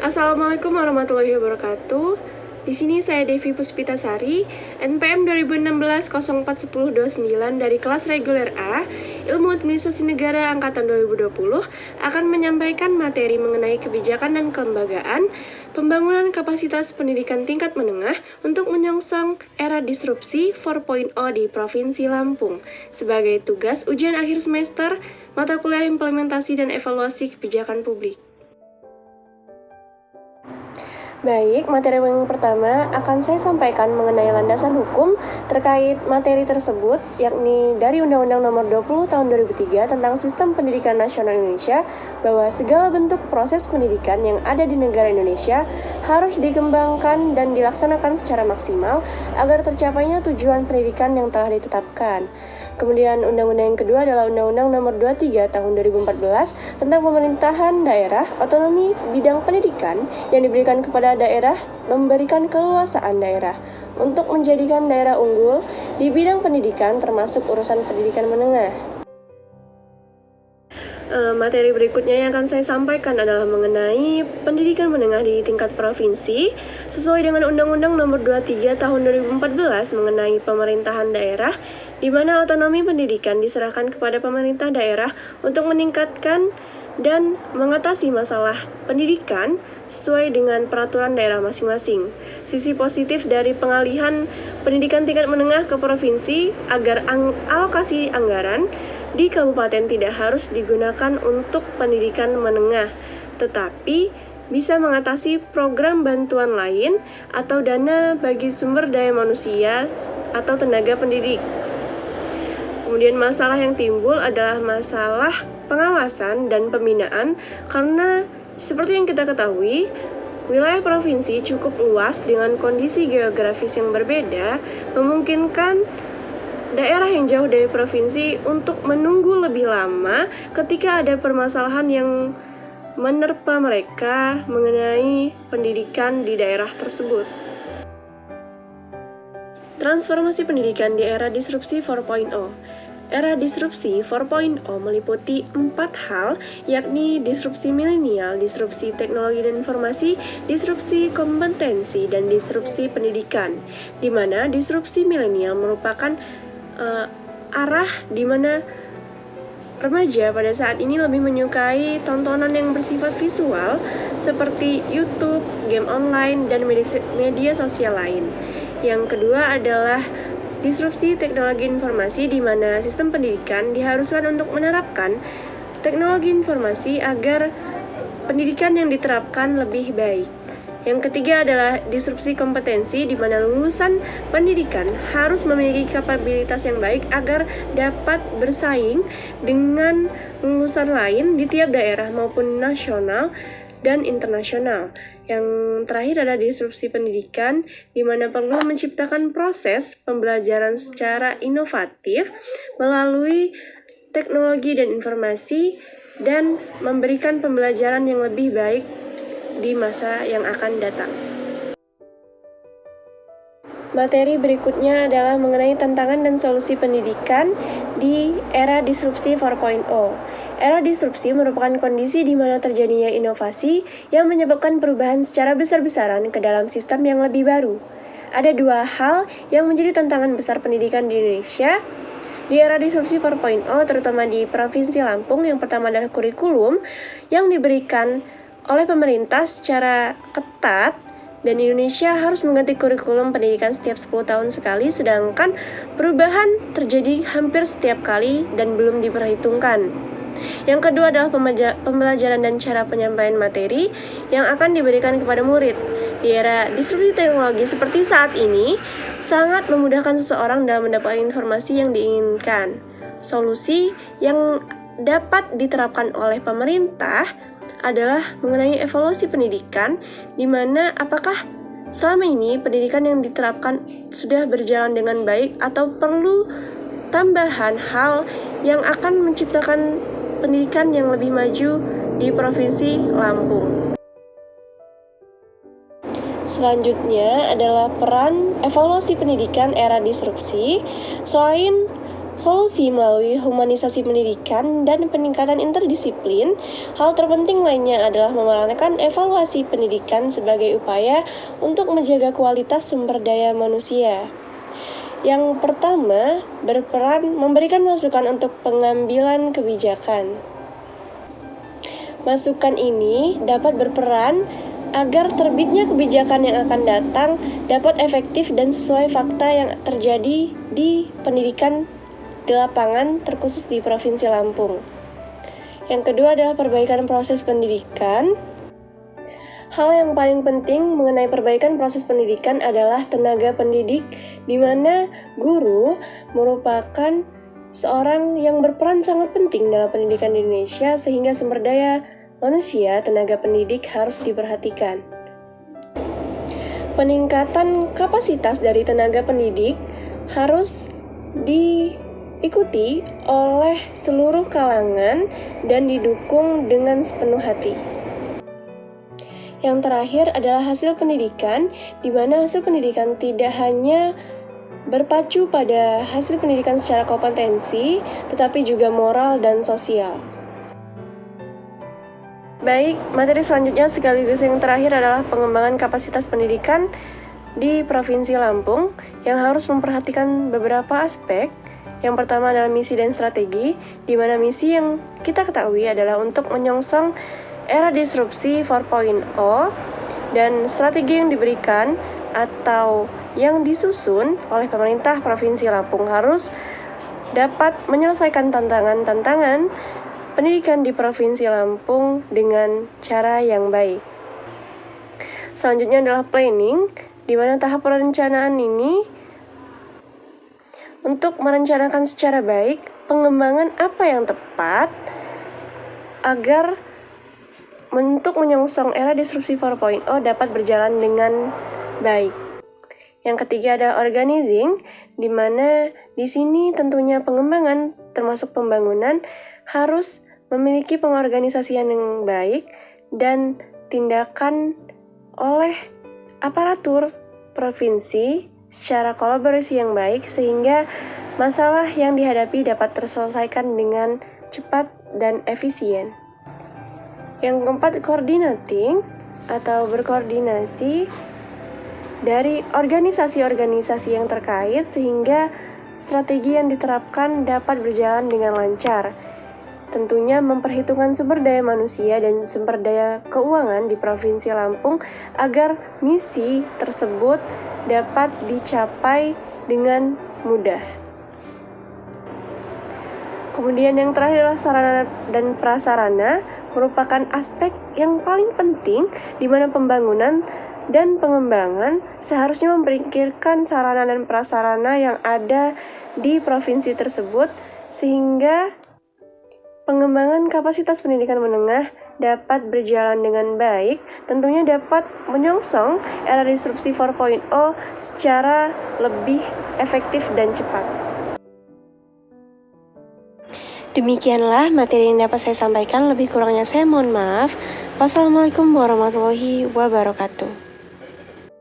Assalamualaikum warahmatullahi wabarakatuh. Di sini saya Devi Puspitasari, NPM 2016-041029 dari kelas reguler A, Ilmu Administrasi Negara Angkatan 2020, akan menyampaikan materi mengenai kebijakan dan kelembagaan, pembangunan kapasitas pendidikan tingkat menengah untuk menyongsong era disrupsi 4.0 di Provinsi Lampung, sebagai tugas ujian akhir semester, mata kuliah implementasi dan evaluasi kebijakan publik. Baik, materi yang pertama akan saya sampaikan mengenai landasan hukum terkait materi tersebut, yakni dari Undang-Undang Nomor 20 Tahun 2003 tentang Sistem Pendidikan Nasional Indonesia, bahwa segala bentuk proses pendidikan yang ada di negara Indonesia harus dikembangkan dan dilaksanakan secara maksimal agar tercapainya tujuan pendidikan yang telah ditetapkan. Kemudian undang-undang yang kedua adalah Undang-Undang Nomor 23 Tahun 2014 tentang pemerintahan daerah, otonomi bidang pendidikan yang diberikan kepada daerah, memberikan keleluasaan daerah untuk menjadikan daerah unggul di bidang pendidikan termasuk urusan pendidikan menengah. Materi berikutnya yang akan saya sampaikan adalah mengenai pendidikan menengah di tingkat provinsi sesuai dengan Undang-Undang Nomor 23 Tahun 2014 mengenai pemerintahan daerah, di mana otonomi pendidikan diserahkan kepada pemerintah daerah untuk meningkatkan dan mengatasi masalah pendidikan sesuai dengan peraturan daerah masing-masing. Sisi positif dari pengalihan pendidikan tingkat menengah ke provinsi agar alokasi anggaran di kabupaten tidak harus digunakan untuk pendidikan menengah, tetapi bisa mengatasi program bantuan lain atau dana bagi sumber daya manusia atau tenaga pendidik. Kemudian masalah yang timbul adalah masalah pengawasan dan pembinaan, karena seperti yang kita ketahui, wilayah provinsi cukup luas dengan kondisi geografis yang berbeda, memungkinkan daerah yang jauh dari provinsi untuk menunggu lebih lama ketika ada permasalahan yang menerpa mereka mengenai pendidikan di daerah tersebut. Transformasi pendidikan di era disrupsi 4.0. Era disrupsi 4.0 meliputi 4 hal, yakni disrupsi milenial, disrupsi teknologi dan informasi, disrupsi kompetensi, dan disrupsi pendidikan. Di mana disrupsi milenial merupakan arah di mana remaja pada saat ini lebih menyukai tontonan yang bersifat visual seperti YouTube, game online, dan media sosial lain. Yang kedua adalah disrupsi teknologi informasi, di mana sistem pendidikan diharuskan untuk menerapkan teknologi informasi agar pendidikan yang diterapkan lebih baik. Yang ketiga adalah disrupsi kompetensi, di mana lulusan pendidikan harus memiliki kapabilitas yang baik agar dapat bersaing dengan lulusan lain di tiap daerah maupun nasional dan internasional. Yang terakhir adalah disrupsi pendidikan, di mana perlu menciptakan proses pembelajaran secara inovatif melalui teknologi dan informasi dan memberikan pembelajaran yang lebih baik di masa yang akan datang. Materi berikutnya adalah mengenai tantangan dan solusi pendidikan di era disrupsi 4.0. Era disrupsi merupakan kondisi di mana terjadinya inovasi yang menyebabkan perubahan secara besar-besaran ke dalam sistem yang lebih baru. Ada 2 hal yang menjadi tantangan besar pendidikan di Indonesia di era disrupsi 4.0, terutama di Provinsi Lampung. Yang pertama adalah kurikulum yang diberikan oleh pemerintah secara ketat, dan Indonesia harus mengganti kurikulum pendidikan setiap 10 tahun sekali, sedangkan perubahan terjadi hampir setiap kali dan belum diperhitungkan. Yang kedua adalah pembelajaran dan cara penyampaian materi yang akan diberikan kepada murid. Di era disrupsi teknologi seperti saat ini, sangat memudahkan seseorang dalam mendapatkan informasi yang diinginkan. Solusi yang dapat diterapkan oleh pemerintah adalah mengenai evaluasi pendidikan, di mana apakah selama ini pendidikan yang diterapkan sudah berjalan dengan baik atau perlu tambahan hal yang akan menciptakan pendidikan yang lebih maju di Provinsi Lampung. Selanjutnya adalah peran evaluasi pendidikan era disrupsi. Selain solusi melalui humanisasi pendidikan dan peningkatan interdisiplin. Hal terpenting lainnya adalah memerankan evaluasi pendidikan sebagai upaya untuk menjaga kualitas sumber daya manusia. Yang pertama, berperan memberikan masukan untuk pengambilan kebijakan. Masukan ini dapat berperan agar terbitnya kebijakan yang akan datang dapat efektif dan sesuai fakta yang terjadi di pendidikan di lapangan, terkhusus di Provinsi Lampung. Yang kedua adalah perbaikan proses pendidikan. Hal yang paling penting mengenai perbaikan proses pendidikan adalah tenaga pendidik, di mana guru merupakan seorang yang berperan sangat penting dalam pendidikan di Indonesia, sehingga sumber daya manusia tenaga pendidik harus diperhatikan. Peningkatan kapasitas dari tenaga pendidik harus diikuti oleh seluruh kalangan dan didukung dengan sepenuh hati. Yang terakhir adalah hasil pendidikan, di mana hasil pendidikan tidak hanya berpacu pada hasil pendidikan secara kompetensi, tetapi juga moral dan sosial. Baik, materi selanjutnya sekaligus yang terakhir adalah pengembangan kapasitas pendidikan di Provinsi Lampung yang harus memperhatikan beberapa aspek. Yang pertama adalah misi dan strategi, di mana misi yang kita ketahui adalah untuk menyongsong era disrupsi 4.0, dan strategi yang diberikan atau yang disusun oleh pemerintah Provinsi Lampung harus dapat menyelesaikan tantangan-tantangan pendidikan di Provinsi Lampung dengan cara yang baik. Selanjutnya adalah planning, di mana tahap perencanaan ini untuk merencanakan secara baik pengembangan apa yang tepat agar untuk menyongsong era disrupsi 4.0 dapat berjalan dengan baik. Yang ketiga ada organizing, di mana di sini tentunya pengembangan termasuk pembangunan harus memiliki pengorganisasian yang baik dan tindakan oleh aparatur provinsi secara kolaborasi yang baik, sehingga masalah yang dihadapi dapat terselesaikan dengan cepat dan efisien. Yang keempat, coordinating atau berkoordinasi dari organisasi-organisasi yang terkait sehingga strategi yang diterapkan dapat berjalan dengan lancar. Tentunya memperhitungkan sumber daya manusia dan sumber daya keuangan di Provinsi Lampung agar misi tersebut dapat dicapai dengan mudah. Kemudian yang terakhir adalah sarana dan prasarana, merupakan aspek yang paling penting di mana pembangunan dan pengembangan seharusnya memikirkan sarana dan prasarana yang ada di provinsi tersebut, sehingga pengembangan kapasitas pendidikan menengah dapat berjalan dengan baik, tentunya dapat menyongsong era disrupsi 4.0 secara lebih efektif dan cepat. Demikianlah materi yang dapat saya sampaikan, lebih kurangnya saya mohon maaf. Wassalamualaikum warahmatullahi wabarakatuh.